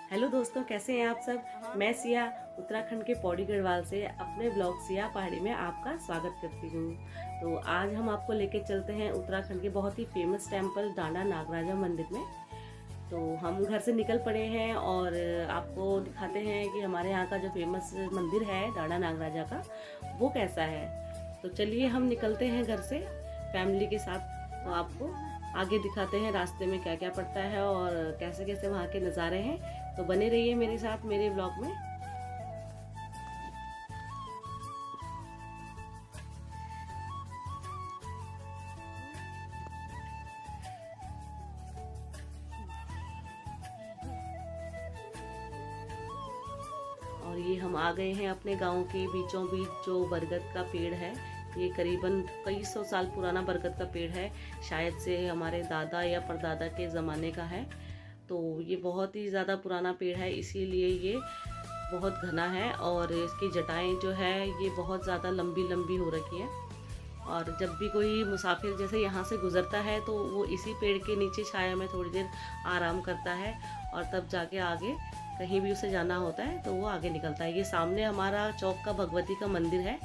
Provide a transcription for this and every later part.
Hello दोस्तों, कैसे हैं आप सब। मैं सिया उत्तराखंड के पौड़ी गढ़वाल से अपने ब्लॉग सिया पहाड़ी में आपका स्वागत करती हूँ। तो आज हम आपको लेके चलते हैं उत्तराखंड के बहुत ही फेमस टेम्पल डांडा नागराजा मंदिर में। तो हम घर से निकल पड़े हैं और आपको दिखाते हैं कि हमारे यहाँ का जो फेमस मंदिर है डांडा नागराजा का वो कैसा है। तो चलिए हम निकलते हैं घर से फैमिली के साथ। तो आपको आगे दिखाते हैं रास्ते में क्या क्या पड़ता है और कैसे कैसे वहाँ के नज़ारे हैं। तो बने रहिए मेरे साथ मेरे ब्लॉग में। और ये हम आ गए हैं अपने गांव के बीचों बीच। जो बरगद का पेड़ है, ये करीबन कई सौ साल पुराना बरगद का पेड़ है। शायद से हमारे दादा या परदादा के ज़माने का है। तो ये बहुत ही ज़्यादा पुराना पेड़ है, इसीलिए ये बहुत घना है और इसकी जटाएं जो है ये बहुत ज़्यादा लंबी लंबी हो रखी हैं। और जब भी कोई मुसाफिर जैसे यहाँ से गुज़रता है तो वो इसी पेड़ के नीचे छाया में थोड़ी देर आराम करता है और तब जाके आगे कहीं भी उसे जाना होता है तो वो आगे निकलता है। ये सामने हमारा चौक का भगवती का मंदिर है,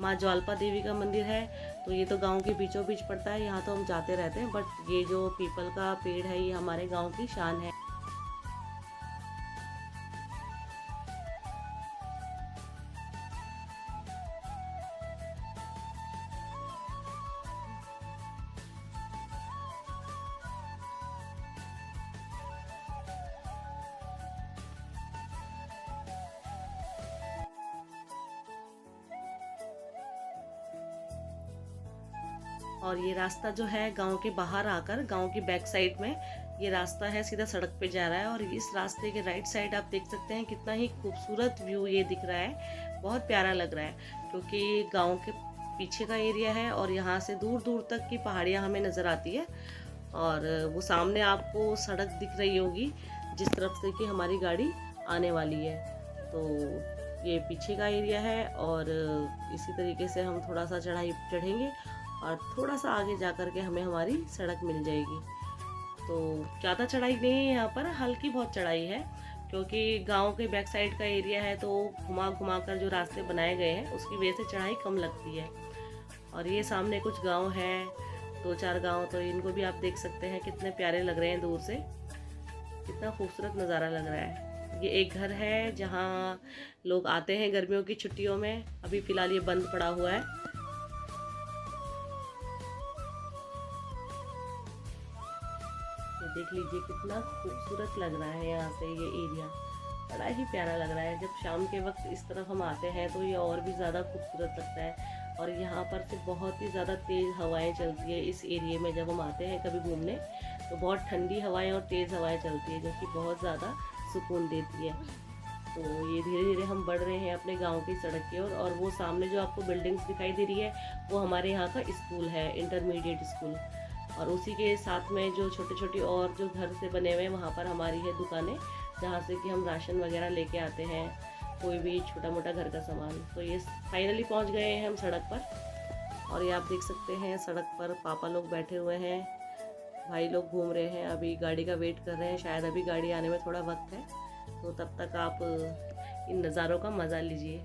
माँ ज्वाल्पा देवी का मंदिर है। तो ये तो गांव के बीचों बीच पड़ता है, यहाँ तो हम जाते रहते हैं। बट ये जो पीपल का पेड़ है ये हमारे गांव की शान है। और ये रास्ता जो है गांव के बाहर आकर गांव की बैक साइड में ये रास्ता है, सीधा सड़क पे जा रहा है। और इस रास्ते के राइट साइड आप देख सकते हैं कितना ही खूबसूरत व्यू ये दिख रहा है, बहुत प्यारा लग रहा है। क्योंकि गांव के पीछे का एरिया है और यहाँ से दूर दूर तक की पहाड़ियाँ हमें नज़र आती है। और वो सामने आपको सड़क दिख रही होगी जिस तरफ से कि हमारी गाड़ी आने वाली है। तो ये पीछे का एरिया है और इसी तरीके से हम थोड़ा सा चढ़ाई चढ़ेंगे और थोड़ा सा आगे जा कर के हमें हमारी सड़क मिल जाएगी। तो ज़्यादा चढ़ाई नहीं है यहाँ पर, हल्की बहुत चढ़ाई है। क्योंकि गांव के बैक साइड का एरिया है तो घुमा घुमा कर जो रास्ते बनाए गए हैं उसकी वजह से चढ़ाई कम लगती है। और ये सामने कुछ गांव हैं, दो चार गांव, तो इनको भी आप देख सकते हैं कितने प्यारे लग रहे हैं दूर से, कितना खूबसूरत नज़ारा लग रहा है। ये एक घर है जहाँ लोग आते हैं गर्मियों की छुट्टियों में। अभी फ़िलहाल ये बंद पड़ा हुआ है। देख लीजिए कितना खूबसूरत लग रहा है यहाँ से ये एरिया, बड़ा ही प्यारा लग रहा है। जब शाम के वक्त इस तरफ हम आते हैं तो ये और भी ज़्यादा खूबसूरत लगता है। और यहाँ पर से बहुत ही ज़्यादा तेज़ हवाएं चलती है इस एरिया में। जब हम आते हैं कभी घूमने तो बहुत ठंडी हवाएं और तेज़ हवाएं चलती है जो कि बहुत ज़्यादा सुकून देती है। तो ये धीरे धीरे हम बढ़ रहे हैं अपने गाँव की सड़क की ओर। और वो सामने जो आपको बिल्डिंग्स दिखाई दे रही है वो हमारे यहाँ का स्कूल है, इंटरमीडिएट स्कूल। और उसी के साथ में जो छोटे छोटे और जो घर से बने हुए हैं वहाँ पर हमारी है दुकानें, जहाँ से कि हम राशन वगैरह लेके आते हैं, कोई भी छोटा मोटा घर का सामान। तो ये फाइनली पहुँच गए हैं हम सड़क पर। और ये आप देख सकते हैं सड़क पर पापा लोग बैठे हुए हैं, भाई लोग घूम रहे हैं, अभी गाड़ी का वेट कर रहे हैं। शायद अभी गाड़ी आने में थोड़ा वक्त है, तो तब तक आप इन नज़ारों का मज़ा लीजिए।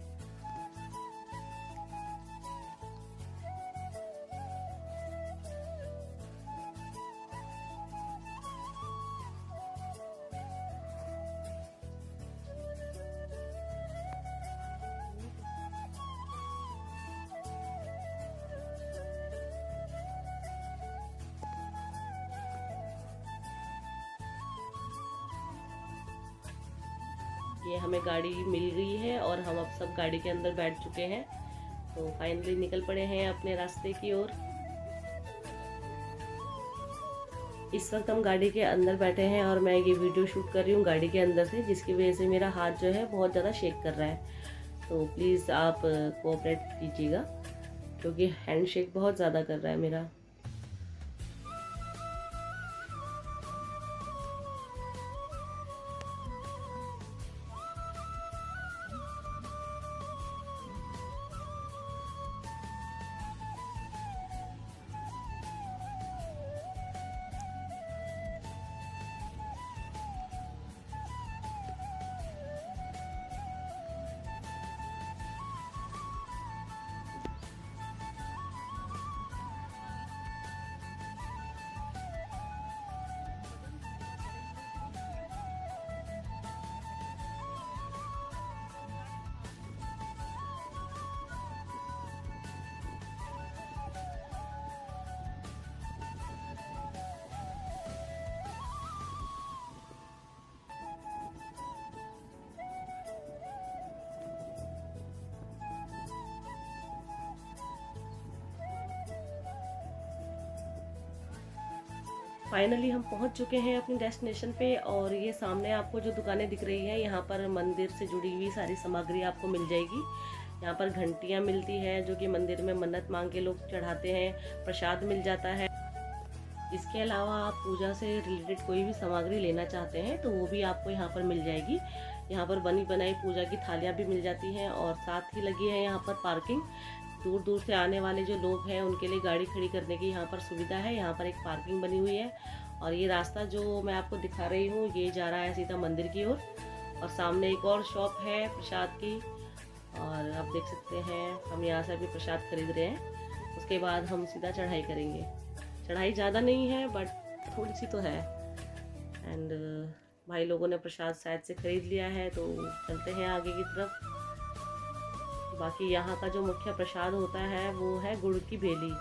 ये हमें गाड़ी मिल गई है और हम अब सब गाड़ी के अंदर बैठ चुके हैं। तो फाइनली निकल पड़े हैं अपने रास्ते की ओर। इस वक्त हम गाड़ी के अंदर बैठे हैं और मैं ये वीडियो शूट कर रही हूँ गाड़ी के अंदर से, जिसकी वजह से मेरा हाथ जो है बहुत ज़्यादा शेक कर रहा है। तो प्लीज़ आप कोऑपरेट कीजिएगा क्योंकि हैंड शेक बहुत ज़्यादा कर रहा है मेरा। फाइनली हम पहुंच चुके हैं अपनी डेस्टिनेशन पे, और ये सामने आपको जो दुकानें दिख रही हैं, यहाँ पर मंदिर से जुड़ी हुई सारी सामग्री आपको मिल जाएगी। यहाँ पर घंटियाँ मिलती हैं जो कि मंदिर में मन्नत मांग के लोग चढ़ाते हैं, प्रसाद मिल जाता है। इसके अलावा आप पूजा से रिलेटेड कोई भी सामग्री लेना चाहते हैं तो वो भी आपको यहाँ पर मिल जाएगी। यहाँ पर बनी बनाई पूजा की थालियाँ भी मिल जाती हैं, और साथ ही लगी है यहाँ पर पार्किंग। दूर दूर से आने वाले जो लोग हैं उनके लिए गाड़ी खड़ी करने की यहाँ पर सुविधा है। यहाँ पर एक पार्किंग बनी हुई है, और ये रास्ता जो मैं आपको दिखा रही हूँ ये जा रहा है सीधा मंदिर की ओर। और सामने एक और शॉप है प्रसाद की, और आप देख सकते हैं हम यहाँ से अभी प्रसाद खरीद रहे हैं। उसके बाद हम सीधा चढ़ाई करेंगे। चढ़ाई ज़्यादा नहीं है बट थोड़ी सी तो है। एंड भाई लोगों ने प्रसाद शायद से खरीद लिया है, तो चलते हैं आगे की तरफ। बाकी यहाँ का जो मुख्य प्रसाद होता है वो है गुड़ की भेली।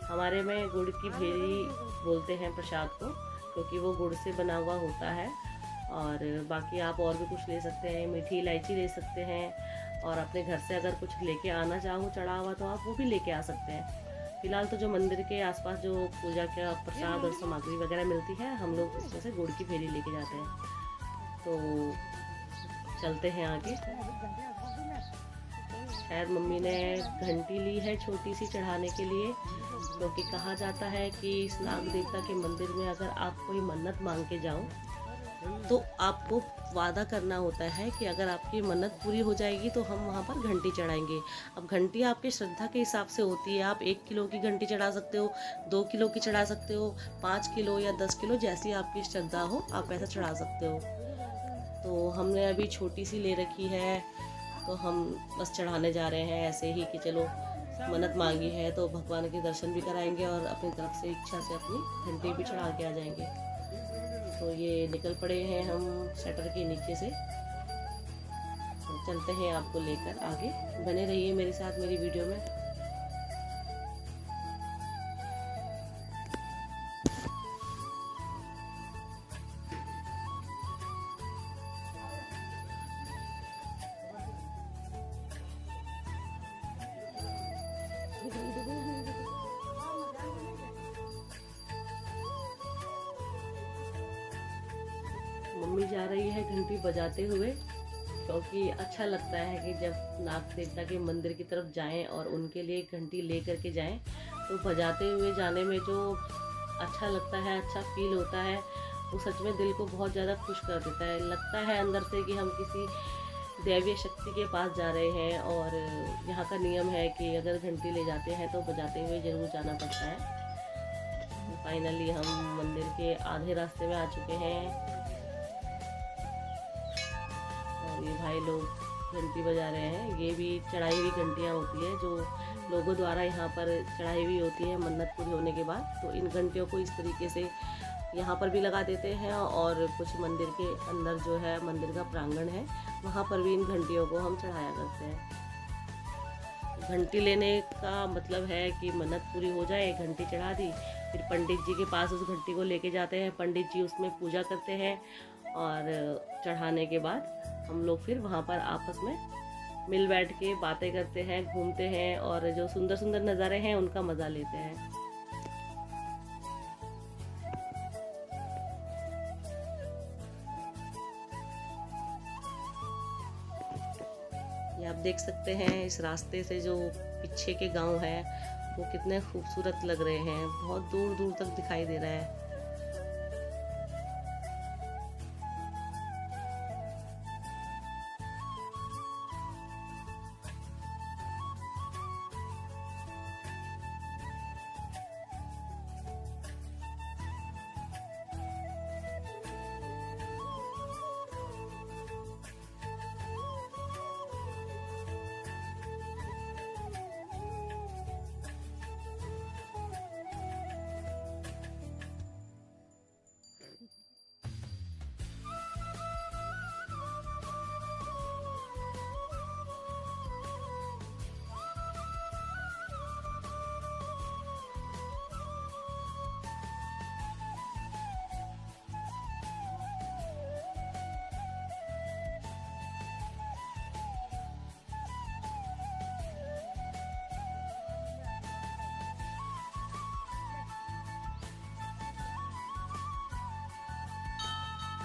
हमारे में गुड़ की भेली बोलते हैं प्रसाद को, क्योंकि वो गुड़ से बना हुआ होता है। और बाकी आप और भी कुछ ले सकते हैं, मीठी इलायची ले सकते हैं, और अपने घर से अगर कुछ लेके आना चाहो चढ़ा हुआ तो आप वो भी लेके आ सकते हैं। फिलहाल तो जो मंदिर के आसपास जो पूजा का प्रसाद और सामग्री वगैरह मिलती है, हम लोग उसमें से गुड़ की भेली लेके जाते हैं। तो चलते हैं आगे। शायद मम्मी ने घंटी ली है छोटी सी चढ़ाने के लिए, क्योंकि कहा जाता है कि इस नाग देवता के मंदिर में अगर आप कोई मन्नत मांग के जाओ तो आपको वादा करना होता है कि अगर आपकी मन्नत पूरी हो जाएगी तो हम वहाँ पर घंटी चढ़ाएंगे। अब घंटी आपके श्रद्धा के हिसाब से होती है। आप 1 किलो की घंटी चढ़ा सकते हो, 2 किलो की चढ़ा सकते हो, 5 किलो या 10 किलो, जैसी आपकी श्रद्धा हो आप ऐसा चढ़ा सकते हो। तो हमने अभी छोटी सी ले रखी है, तो हम बस चढ़ाने जा रहे हैं ऐसे ही कि चलो मन्नत मांगी है तो भगवान के दर्शन भी कराएंगे और अपनी तरफ से इच्छा से अपनी घंटी भी चढ़ा के आ जाएंगे। तो ये निकल पड़े हैं हम शटर के नीचे से। तो चलते हैं आपको लेकर आगे, बने रहिए मेरे साथ मेरी वीडियो में। मम्मी जा रही है घंटी बजाते हुए, क्योंकि अच्छा लगता है कि जब नाग देवता के मंदिर की तरफ जाएं और उनके लिए घंटी ले करके जाएं तो बजाते हुए जाने में जो अच्छा लगता है, अच्छा फील होता है, वो सच में दिल को बहुत ज़्यादा खुश कर देता है। लगता है अंदर से कि हम किसी दैवीय शक्ति के पास जा रहे हैं। और यहाँ का नियम है कि अगर घंटी ले जाते हैं तो बजाते हुए ज़रूर जाना पड़ता है। फाइनली हम मंदिर के आधे रास्ते में आ चुके हैं, और ये भाई लोग घंटी बजा रहे हैं। ये भी चढ़ाई हुई घंटियाँ होती है जो लोगों द्वारा यहाँ पर चढ़ाई हुई होती है मन्नत पूरी होने के बाद। तो इन घंटियों को इस तरीके से यहाँ पर भी लगा देते हैं, और कुछ मंदिर के अंदर जो है मंदिर का प्रांगण है वहाँ पर भी इन घंटियों को हम चढ़ाया करते हैं। घंटी लेने का मतलब है कि मन्नत पूरी हो जाए, घंटी चढ़ा दी, फिर पंडित जी के पास उस घंटी को लेके जाते हैं। पंडित जी उसमें पूजा करते हैं, और चढ़ाने के बाद हम लोग फिर वहाँ पर आपस में मिल बैठ के बातें करते हैं, घूमते हैं, और जो सुंदर सुंदर नज़ारे हैं उनका मज़ा लेते हैं। ये आप देख सकते हैं इस रास्ते से जो पीछे के गांव हैं वो कितने खूबसूरत लग रहे हैं, बहुत दूर दूर तक दिखाई दे रहा है।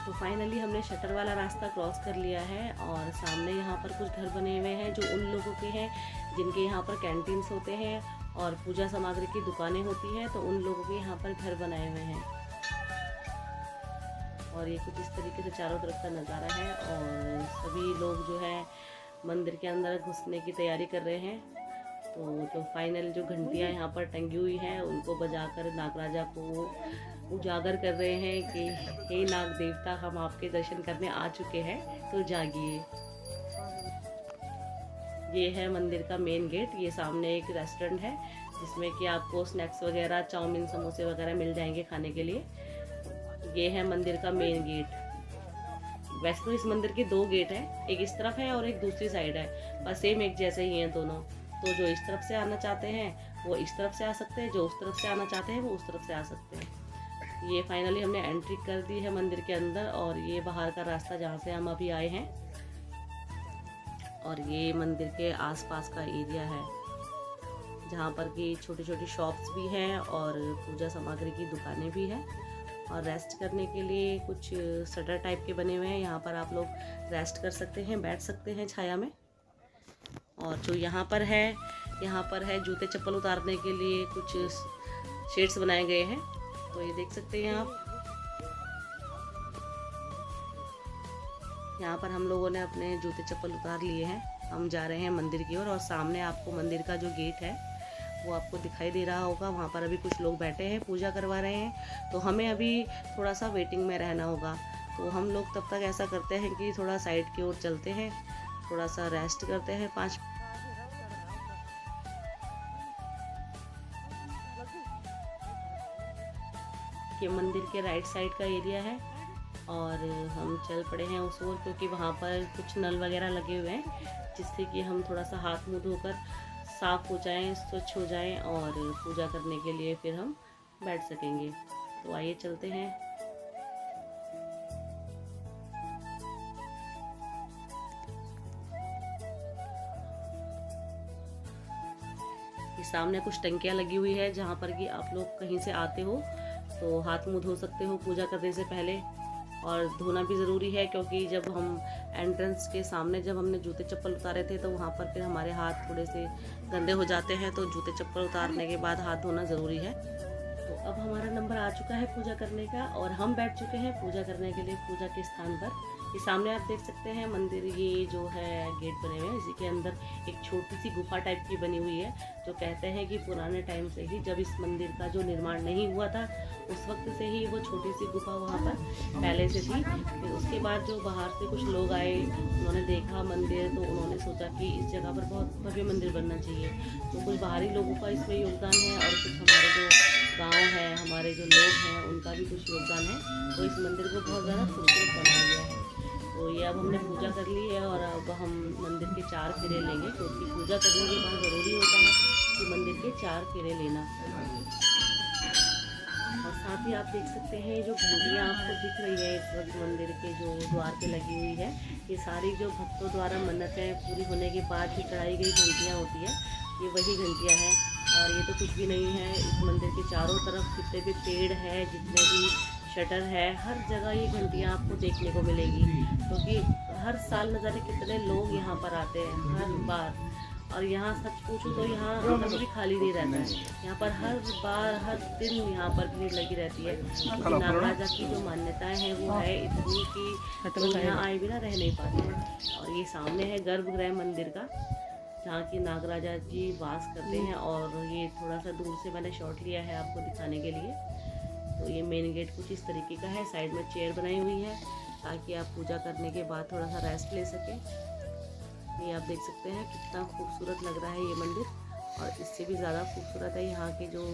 तो फाइनली हमने शटर वाला रास्ता क्रॉस कर लिया है और सामने यहाँ पर कुछ घर बने हुए हैं जो उन लोगों के हैं जिनके यहाँ पर कैंटीन्स होते हैं और पूजा सामग्री की दुकानें होती हैं, तो उन लोगों के यहाँ पर घर बनाए हुए हैं। और ये कुछ इस तरीके से चारों तरफ का नज़ारा है और सभी लोग जो है मंदिर के अंदर घुसने की तैयारी कर रहे हैं। तो जो फाइनल जो घंटियाँ यहाँ पर टंगी हुई हैं उनको बजाकर नागराजा को उजागर कर रहे हैं कि हे नाग देवता, हम आपके दर्शन करने आ चुके हैं, तो जागिए। ये है मंदिर का मेन गेट। ये सामने एक रेस्टोरेंट है जिसमें कि आपको स्नैक्स वगैरह, चाउमीन, समोसे वगैरह मिल जाएंगे खाने के लिए। ये है मंदिर का मेन गेट। वैसे तो इस मंदिर के 2 गेट हैं, एक इस तरफ है और एक दूसरी साइड है, पर सेम एक जैसे ही हैं दोनों। तो जो इस तरफ से आना चाहते हैं वो इस तरफ से आ सकते हैं, जो उस तरफ से आना चाहते हैं वो उस तरफ से आ सकते हैं। ये फाइनली हमने एंट्री कर दी है मंदिर के अंदर और ये बाहर का रास्ता जहाँ से हम अभी आए हैं। और ये मंदिर के आसपास का एरिया है जहाँ पर कि छोटी छोटी शॉप्स भी हैं और पूजा सामग्री की दुकानें भी हैं। और रेस्ट करने के लिए कुछ शटर टाइप के बने हुए हैं, यहाँ पर आप लोग रेस्ट कर सकते हैं, बैठ सकते हैं छाया में। और जो यहाँ पर है जूते चप्पल उतारने के लिए कुछ शेड्स बनाए गए हैं, तो ये देख सकते हैं आप। यहाँ पर हम लोगों ने अपने जूते चप्पल उतार लिए हैं। हम जा रहे हैं मंदिर की ओर और सामने आपको मंदिर का जो गेट है वो आपको दिखाई दे रहा होगा। वहाँ पर अभी कुछ लोग बैठे हैं, पूजा करवा रहे हैं, तो हमें अभी थोड़ा सा वेटिंग में रहना होगा। तो हम लोग तब तक ऐसा करते हैं कि थोड़ा साइड की ओर चलते हैं, थोड़ा सा रेस्ट करते हैं 5। ये मंदिर के राइट साइड का एरिया है और हम चल पड़े हैं उस ओर, क्योंकि वहाँ पर कुछ नल वगैरह लगे हुए हैं जिससे कि हम थोड़ा सा हाथ मुँह धोकर साफ़ हो जाएं, स्वच्छ हो जाएं और पूजा करने के लिए फिर हम बैठ सकेंगे। तो आइए चलते हैं। ये सामने कुछ टंकियाँ लगी हुई है जहाँ पर कि आप लोग कहीं से आते हो तो हाथ मुँह धो सकते हो पूजा करने से पहले। और धोना भी ज़रूरी है क्योंकि जब हम एंट्रेंस के सामने जब हमने जूते चप्पल उतारे थे तो वहाँ पर फिर हमारे हाथ थोड़े से गंदे हो जाते हैं, तो जूते चप्पल उतारने के बाद हाथ धोना ज़रूरी है। तो अब हमारा नंबर आ चुका है पूजा करने का और हम बैठ चुके हैं पूजा करने के लिए पूजा के स्थान पर। ये सामने आप देख सकते हैं मंदिर, ये जो है गेट बने हुए हैं, इसी के अंदर एक छोटी सी गुफा टाइप की बनी हुई है जो कहते हैं कि पुराने टाइम से ही, जब इस मंदिर का जो निर्माण नहीं हुआ था उस वक्त से ही वो छोटी सी गुफा वहाँ पर पहले से थी। फिर उसके बाद जो बाहर से कुछ लोग आए, उन्होंने देखा मंदिर, तो उन्होंने सोचा कि इस जगह पर बहुत भव्य मंदिर बनना चाहिए। तो कुछ बाहरी लोगों का इसमें योगदान है और कुछ हमारे जो गाँव है, हमारे जो लोग हैं, उनका भी कुछ योगदान है। तो इस मंदिर को बहुत ज़्यादा खूबसूरत बनाया गया है। तो ये अब हमने पूजा कर ली है और अब हम मंदिर के 4 फेरे लेंगे, क्योंकि पूजा करने के बाद ज़रूरी होता है कि मंदिर के 4 फेरे लेना। और साथ ही आप देख सकते हैं जो घंटियाँ आपको दिख रही है इस वक्त मंदिर के जो द्वार पे लगी हुई है, ये सारी जो भक्तों द्वारा मन्नतें पूरी होने के बाद जो चढ़ाई गई घंटियाँ होती है, ये वही घंटियाँ हैं। और ये तो कुछ भी नहीं है, इस मंदिर के चारों तरफ जितने भी पेड़ हैं, जितने भी शटर है, हर जगह ये घंटियाँ आपको देखने को मिलेगी। क्योंकि हर साल न जाने कितने लोग यहाँ पर आते हैं हर बार। और यहाँ सच पूछूं तो यहाँ कभी भी खाली नहीं रहता है। यहाँ पर हर बार हर दिन यहाँ पर भीड़ लगी रहती है। नागराजा की जो मान्यताएं हैं वो है इतनी कि लोग यहाँ आए बिना रह नहीं पाते। और ये सामने है गर्भगृह मंदिर का, जहाँ की नागराजा जी वास करते हैं। और ये थोड़ा सा दूर से मैंने शॉट लिया है आपको दिखाने के लिए। तो ये मेन गेट कुछ इस तरीके का है, साइड में चेयर बनाई हुई है ताकि आप पूजा करने के बाद थोड़ा सा रेस्ट ले सकें। ये आप देख सकते हैं कितना खूबसूरत लग रहा है ये मंदिर, और इससे भी ज़्यादा खूबसूरत है यहाँ के जो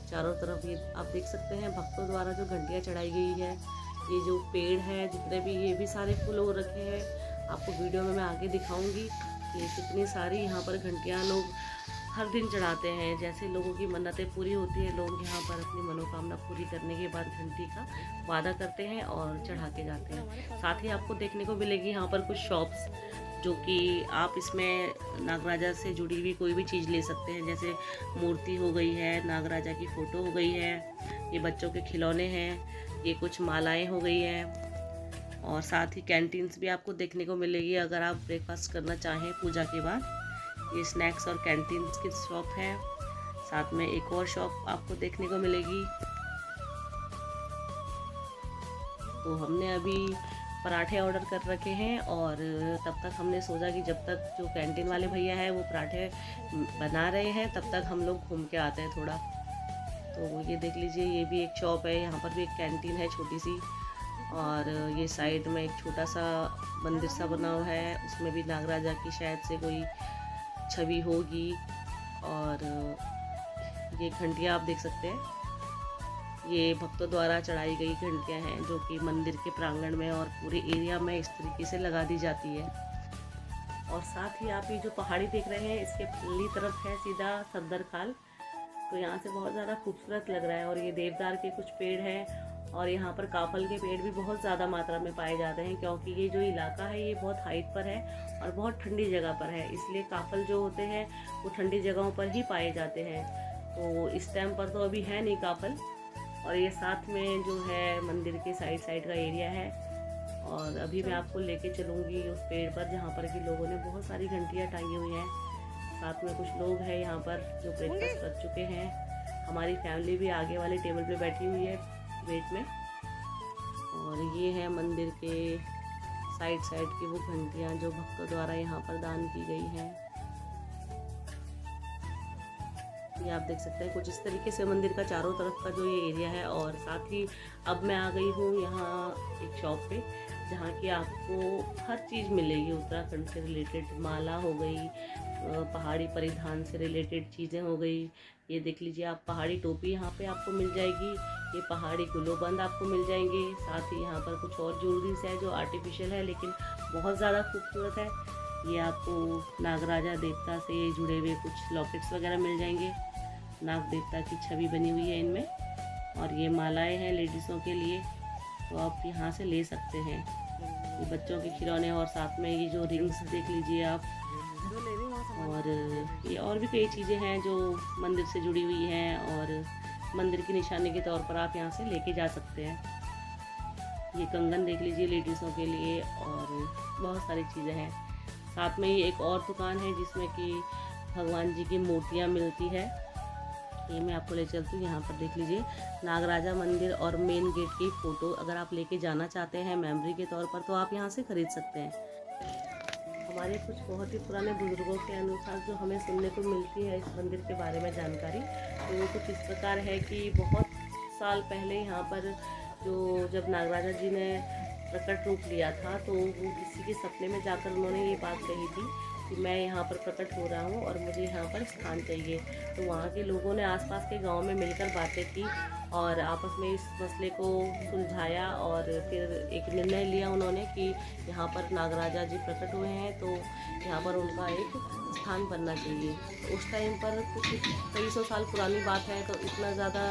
चारों तरफ ये आप देख सकते हैं भक्तों द्वारा जो घंटियाँ चढ़ाई गई है। ये जो पेड़ है जितने भी, ये भी सारे फूल हो रखे हैं। आपको वीडियो में मैं आगे दिखाऊंगी कि कितनी सारी यहाँ पर घंटियाँ लोग हर दिन चढ़ाते हैं। जैसे लोगों की मन्नतें पूरी होती है, लोग यहाँ पर अपनी मनोकामना पूरी करने के बाद घंटी का वादा करते हैं और चढ़ा के जाते हैं। साथ ही आपको देखने को मिलेगी यहाँ पर कुछ शॉप्स, जो कि आप इसमें नागराजा से जुड़ी हुई कोई भी चीज़ ले सकते हैं। जैसे मूर्ति हो गई है, नागराजा की फ़ोटो हो गई है, ये बच्चों के खिलौने हैं, ये कुछ मालाएं हो गई हैं, और साथ ही कैंटीन्स भी आपको देखने को मिलेगी अगर आप ब्रेकफास्ट करना चाहें पूजा के बाद। ये स्नैक्स और कैंटीन्स की शॉप है। साथ में एक और शॉप आपको देखने को मिलेगी। तो हमने अभी पराठे ऑर्डर कर रखे हैं और तब तक हमने सोचा कि जब तक जो कैंटीन वाले भैया हैं वो पराठे बना रहे हैं तब तक हम लोग घूम के आते हैं थोड़ा। तो ये देख लीजिए, ये भी एक शॉप है, यहाँ पर भी एक कैंटीन है छोटी सी, और ये साइड में एक छोटा सा मंदिर सा बना हुआ है, उसमें भी नागराजा की शायद से कोई छवि होगी। और ये घंटियाँ आप देख सकते हैं, ये भक्तों द्वारा चढ़ाई गई घंटियाँ हैं जो कि मंदिर के प्रांगण में और पूरे एरिया में इस तरीके से लगा दी जाती है। और साथ ही आप ये जो पहाड़ी देख रहे हैं इसके पल्ली तरफ है सीधा सद्दर खाल, तो यहाँ से बहुत ज़्यादा खूबसूरत लग रहा है। और ये देवदार के कुछ पेड़ हैं और यहाँ पर काफल के पेड़ भी बहुत ज़्यादा मात्रा में पाए जाते हैं, क्योंकि ये जो इलाका है ये बहुत हाइट पर है और बहुत ठंडी जगह पर है, इसलिए काफल जो होते हैं वो ठंडी जगहों पर ही पाए जाते हैं। तो इस टाइम पर तो अभी है नहीं काफल। और ये साथ में जो है मंदिर के साइड का एरिया है, और अभी मैं आपको लेके चलूँगी उस पेड़ पर जहाँ पर कि लोगों ने बहुत सारी घंटियाँ टांगी हुई हैं। साथ में कुछ लोग हैं यहाँ पर जो ब्रेकफास्ट कर चुके हैं। हमारी फैमिली भी आगे वाले टेबल पे बैठी हुई है वेट में। और ये है मंदिर के साइड की वो घंटियाँ जो भक्तों द्वारा यहाँ पर दान की गई हैं। ये आप देख सकते हैं कुछ इस तरीके से मंदिर का चारों तरफ का जो ये एरिया है। और साथ ही अब मैं आ गई हूँ यहाँ एक शॉप पे जहाँ की आपको हर चीज़ मिलेगी उत्तराखंड से रिलेटेड। माला हो गई, पहाड़ी परिधान से रिलेटेड चीज़ें हो गई। ये देख लीजिए आप, पहाड़ी टोपी यहाँ पे आपको मिल जाएगी, ये पहाड़ी गुलोबंद आपको मिल जाएंगे। साथ ही यहाँ पर कुछ और ज्वेलरीज है जो आर्टिफिशियल है लेकिन बहुत ज़्यादा खूबसूरत है। ये आपको नागराजा देवता से जुड़े हुए कुछ लॉकेट्स वगैरह मिल जाएंगे, नाग देवता की छवि बनी हुई है इनमें। और ये मालाएं हैं लेडीज़ों के लिए, तो आप यहाँ से ले सकते हैं। ये बच्चों के खिलौने, और साथ में ये जो रिंग्स देख लीजिए आप। और ये और भी कई चीज़ें हैं जो मंदिर से जुड़ी हुई हैं और मंदिर की निशानी के तौर पर आप यहाँ से लेके जा सकते हैं। ये कंगन देख लीजिए लेडीज़ों के लिए, और बहुत सारी चीज़ें हैं। साथ में ये एक और दुकान है जिसमें कि भगवान जी की मूर्तियाँ मिलती है। ये मैं आपको ले चलती हूँ। यहाँ पर देख लीजिए नागराजा मंदिर और मेन गेट की फ़ोटो अगर आप लेके जाना चाहते हैं मेमोरी के तौर पर तो आप यहाँ से ख़रीद सकते हैं। हमारे कुछ बहुत ही पुराने बुजुर्गों के अनुसार जो हमें सुनने को मिलती है इस मंदिर के बारे में जानकारी, तो वो कुछ इस प्रकार है कि बहुत साल पहले यहाँ पर जब नागराजा जी ने प्रकट रूप लिया था तो वो किसी के सपने में जाकर उन्होंने ये बात कही थी कि मैं यहाँ पर प्रकट हो रहा हूँ और मुझे यहाँ पर स्थान चाहिए। तो वहाँ के लोगों ने आसपास के गांव में मिलकर बातें की और आपस में इस मसले को सुलझाया और फिर एक निर्णय लिया उन्होंने कि यहाँ पर नागराजा जी प्रकट हुए हैं तो यहाँ पर उनका एक स्थान बनना चाहिए। तो उस टाइम पर कुछ कई सौ साल पुरानी बात है, तो इतना ज़्यादा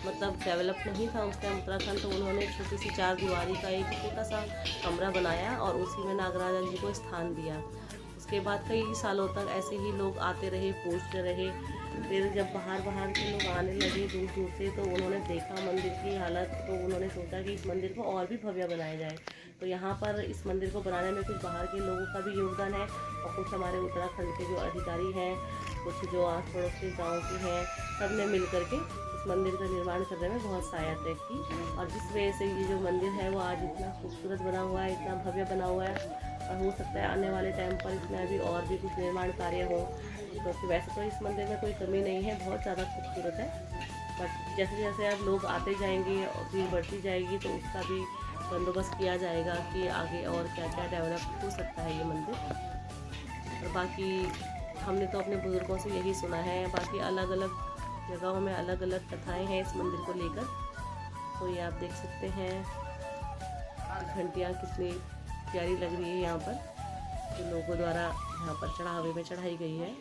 मतलब डेवलप नहीं था उस टाइम उत्तराखंड, तो उन्होंने छोटी सी 4 दीवारी का एक छोटा सा कमरा बनाया और उसी में नागराजा जी को स्थान दिया। उसके बाद कई सालों तक ऐसे ही लोग आते रहे, पूछते रहे। फिर जब बाहर के लोग आने लगे दूर दूर से, तो उन्होंने देखा मंदिर की हालत, तो उन्होंने सोचा कि इस मंदिर को और भी भव्य बनाया जाए। तो यहाँ पर इस मंदिर को बनाने में कुछ बाहर के लोगों का भी योगदान है और कुछ हमारे उत्तराखंड के जो अधिकारी हैं, कुछ जो आस पड़ोस के गाँव के हैं, सब ने मिल करके इस मंदिर का निर्माण करने में बहुत सहायता की। और जिस वजह से ये जो मंदिर है वो आज इतना खूबसूरत बना हुआ है, इतना भव्य बना हुआ है। और हो सकता है आने वाले टाइम पर इसमें अभी और भी कुछ निर्माण कार्य हो, क्योंकि वैसे तो इस मंदिर में कोई कमी नहीं है, बहुत ज़्यादा खूबसूरत है। बट जैसे जैसे अब लोग आते जाएंगे और भीड़ बढ़ती जाएगी तो उसका भी बंदोबस्त किया जाएगा कि आगे और क्या क्या डेवलप हो सकता है ये मंदिर। और बाकी हमने तो अपने बुज़ुर्गों से यही सुना है, बाकी अलग अलग जगहों में अलग अलग कथाएँ हैं इस मंदिर को लेकर। तो ये आप देख सकते हैं घंटियाँ कितनी प्यारी लग रही है यहाँ पर, जो लोगों द्वारा यहाँ पर चढ़ावे में चढ़ाई गई है।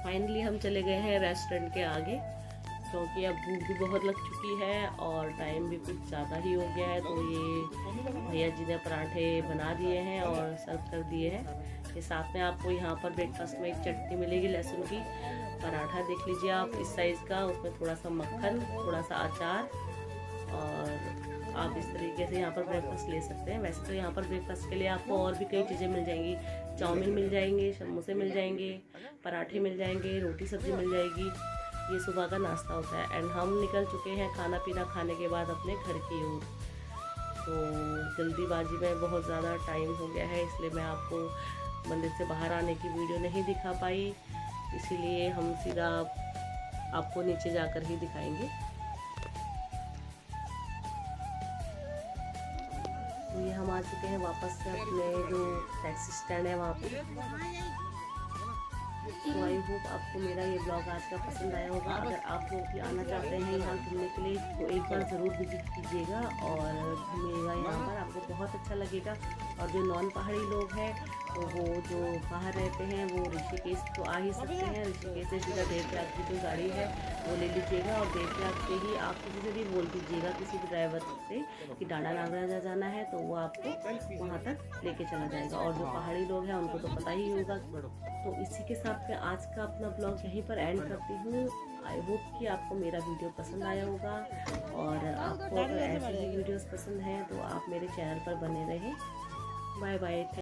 फाइनली हम चले गए हैं रेस्टोरेंट के आगे, क्योंकि अब भूख भी बहुत लग चुकी है और टाइम भी कुछ ज़्यादा ही हो गया है। तो ये भैया जी ने पराठे बना दिए हैं और सर्व कर दिए हैं। ये साथ में आपको यहाँ पर ब्रेकफास्ट में एक चटनी मिलेगी लहसुन की। पराठा देख लीजिए आप इस साइज़ का, उसमें थोड़ा सा मक्खन, थोड़ा सा अचार, और आप इस तरीके से यहाँ पर ब्रेकफास्ट ले सकते हैं। वैसे तो यहाँ पर ब्रेकफास्ट के लिए आपको और भी कई चीज़ें मिल जाएंगी। चाउमीन मिल जाएंगे, समोसे मिल जाएंगे, पराठे मिल जाएंगे, रोटी सब्जी मिल जाएगी। ये सुबह का नाश्ता होता है। एंड हम निकल चुके हैं खाना पीना खाने के बाद अपने घर की ओर। तो जल्दीबाजी में बहुत ज़्यादा टाइम हो गया है, इसलिए मैं आपको मंदिर से बाहर आने की वीडियो नहीं दिखा पाई, इसीलिए हम सीधा आपको नीचे जाकर ही दिखाएंगे। तो ये हम आ चुके हैं वापस से अपने जो टैक्सी स्टैंड है वहाँ पे। तो आई होप आपको मेरा ये ब्लॉग आज का पसंद आया होगा। अगर आप लोग भी आना चाहते हैं यहाँ घूमने के लिए तो एक बार ज़रूर विजिट कीजिएगा और घूमिएगा यहाँ पर, आपको बहुत अच्छा लगेगा। और जो नॉन पहाड़ी लोग हैं तो वो जो बाहर रहते हैं वो ऋषिकेश तो आ ही सकते हैं। ऋषिकेश से सीधा देवप्रयाग की जो गाड़ी है वो ले लीजिएगा और देवप्रयाग से ही आप किसी से भी बोल दीजिएगा, किसी भी ड्राइवर से, कि डांडा नागराजा जाना है तो वो आपको वहाँ तक लेके चला जाएगा। और जो पहाड़ी लोग हैं उनको तो पता ही होगा। तो इसी के साथ मैं आज का अपना ब्लॉग यहीं पर एंड करती हूँ। आई होप कि आपको मेरा वीडियो पसंद आया होगा, और आपको अगर ऐसी वीडियोस पसंद हैं तो आप मेरे चैनल पर बने रहें। Bye bye.